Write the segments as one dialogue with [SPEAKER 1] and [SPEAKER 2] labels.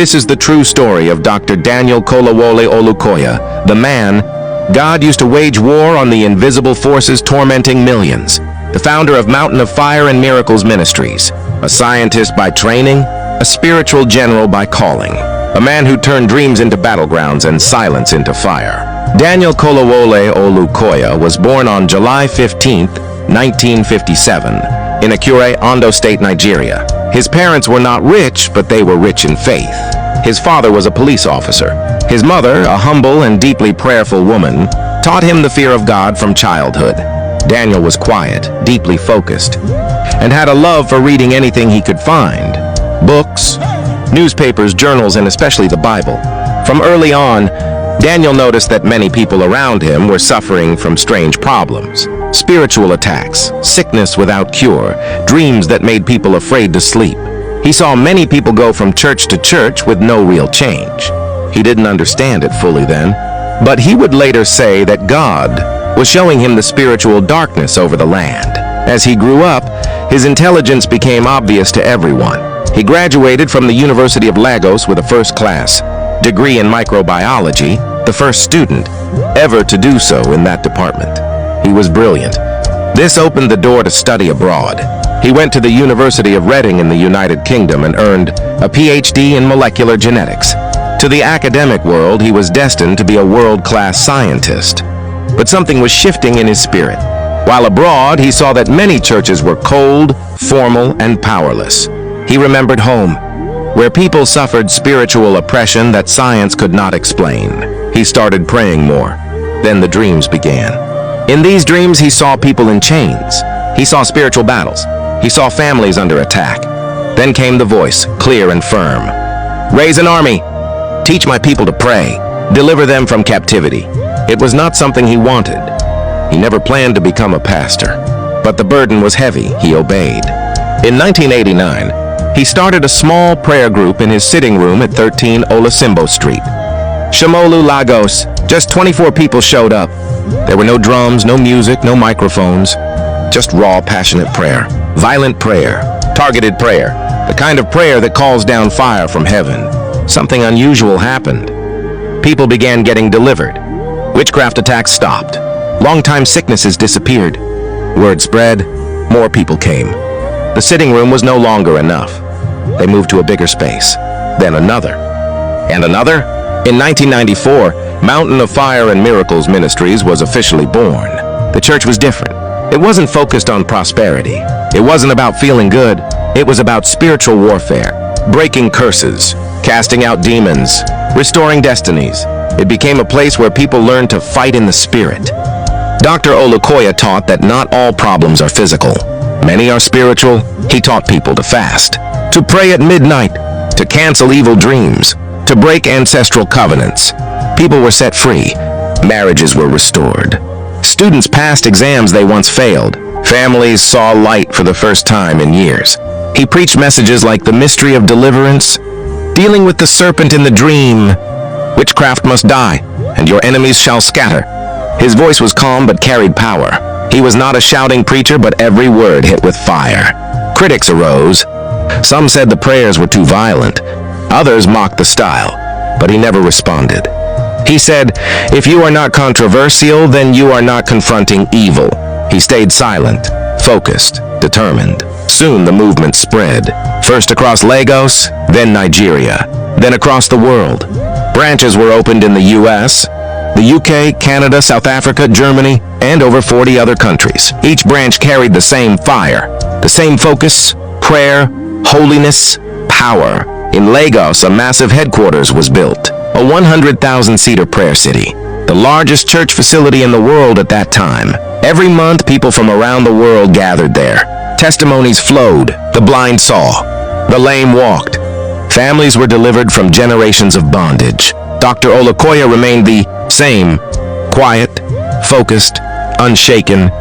[SPEAKER 1] This is the true story of Dr. Daniel Kolawole Olukoya, the man God used to wage war on the invisible forces tormenting millions, the founder of Mountain of Fire and Miracles Ministries, a scientist by training, a spiritual general by calling, a man who turned dreams into battlegrounds and silence into fire. Daniel Kolawole Olukoya was born on July 15, 1957, in Akure, Ondo State, Nigeria. His parents were not rich, but they were rich in faith. His father was a police officer. His mother, a humble and deeply prayerful woman, taught him the fear of God from childhood. Daniel was quiet, deeply focused, and had a love for reading anything he could find. Books, newspapers, journals, and especially the Bible. From early on, Daniel noticed that many people around him were suffering from strange problems. Spiritual attacks, sickness without cure, dreams that made people afraid to sleep. He saw many people go from church to church with no real change. He didn't understand it fully then, but he would later say that God was showing him the spiritual darkness over the land. As he grew up, his intelligence became obvious to everyone. He graduated from the University of Lagos with a first-class degree in microbiology, the first student ever to do so in that department. He was brilliant. This opened the door to study abroad. He went to the University of Reading in the United Kingdom and earned a PhD in molecular genetics. To the academic world, he was destined to be a world-class scientist. But something was shifting in his spirit. While abroad, he saw that many churches were cold, formal, and powerless. He remembered home, where people suffered spiritual oppression that science could not explain. He started praying more. Then the dreams began. In these dreams, he saw people in chains. He saw spiritual battles. He saw families under attack. Then came the voice, clear and firm. Raise an army. Teach my people to pray. Deliver them from captivity. It was not something he wanted. He never planned to become a pastor. But the burden was heavy. He obeyed. In 1989, he started a small prayer group in his sitting room at 13 Olasimbo Street, Shomolu, Lagos. Just 24 people showed up. There were no drums, no music, no microphones. Just raw, passionate prayer. Violent prayer. Targeted prayer. The kind of prayer that calls down fire from heaven. Something unusual happened. People began getting delivered. Witchcraft attacks stopped. Long-time sicknesses disappeared. Word spread. More people came. The sitting room was no longer enough. They moved to a bigger space. Then another. And another? In 1994, Mountain of Fire and Miracles Ministries was officially born. The church was different. It wasn't focused on prosperity. It wasn't about feeling good. It was about spiritual warfare, breaking curses, casting out demons, restoring destinies. It became a place where people learned to fight in the spirit. Dr. Olukoya taught that not all problems are physical. Many are spiritual. He taught people to fast, to pray at midnight, to cancel evil dreams, to break ancestral covenants. People were set free. Marriages were restored. Students passed exams they once failed. Families saw light for the first time in years. He preached messages like the mystery of deliverance, dealing with the serpent in the dream. Witchcraft must die, and your enemies shall scatter. His voice was calm but carried power. He was not a shouting preacher, but every word hit with fire. Critics arose. Some said the prayers were too violent. Others mocked the style, but he never responded. He said, if you are not controversial, then you are not confronting evil. He stayed silent, focused, determined. Soon the movement spread, first across Lagos, then Nigeria, then across the world. Branches were opened in the US, the UK, Canada, South Africa, Germany, and over 40 other countries. Each branch carried the same fire, the same focus, prayer, holiness, power. In Lagos, a massive headquarters was built, a 100,000-seater prayer city, the largest church facility in the world at that time. Every month, people from around the world gathered there. Testimonies flowed, the blind saw, the lame walked. Families were delivered from generations of bondage. Dr. Olukoya remained the same, quiet, focused, unshaken.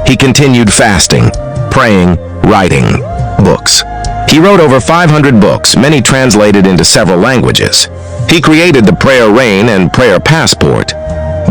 [SPEAKER 1] He continued fasting, praying, writing books. He wrote over 500 books, many translated into several languages. He created the Prayer Rain and Prayer Passport,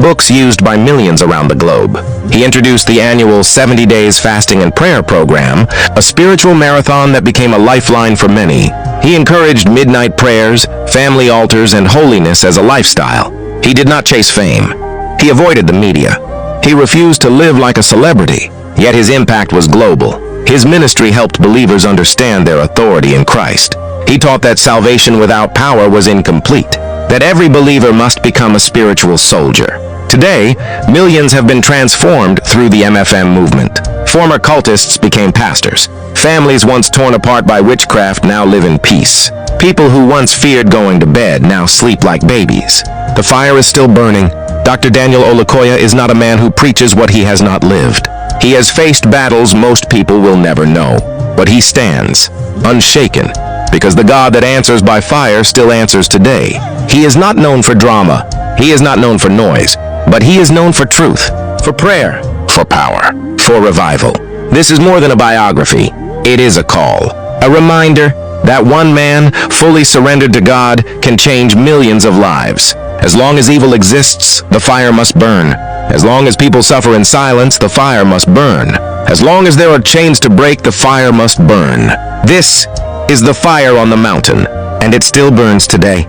[SPEAKER 1] books used by millions around the globe. He introduced the annual 70 Days Fasting and Prayer program, a spiritual marathon that became a lifeline for many. He encouraged midnight prayers, family altars, and holiness as a lifestyle. He did not chase fame. He avoided the media. He refused to live like a celebrity, yet his impact was global. His ministry helped believers understand their authority in Christ. He taught that salvation without power was incomplete, that every believer must become a spiritual soldier. Today, millions have been transformed through the MFM movement. Former cultists became pastors. Families once torn apart by witchcraft now live in peace. People who once feared going to bed now sleep like babies. The fire is still burning. Dr. Daniel Olukoya is not a man who preaches what he has not lived. He has faced battles most people will never know, but he stands, unshaken, because the God that answers by fire still answers today. He is not known for drama. He is not known for noise, but he is known for truth, for prayer, for power, for revival. This is more than a biography. It is a call, a reminder that one man, fully surrendered to God, can change millions of lives. As long as evil exists, the fire must burn. As long as people suffer in silence, the fire must burn. As long as there are chains to break, the fire must burn. This is the fire on the mountain, and it still burns today.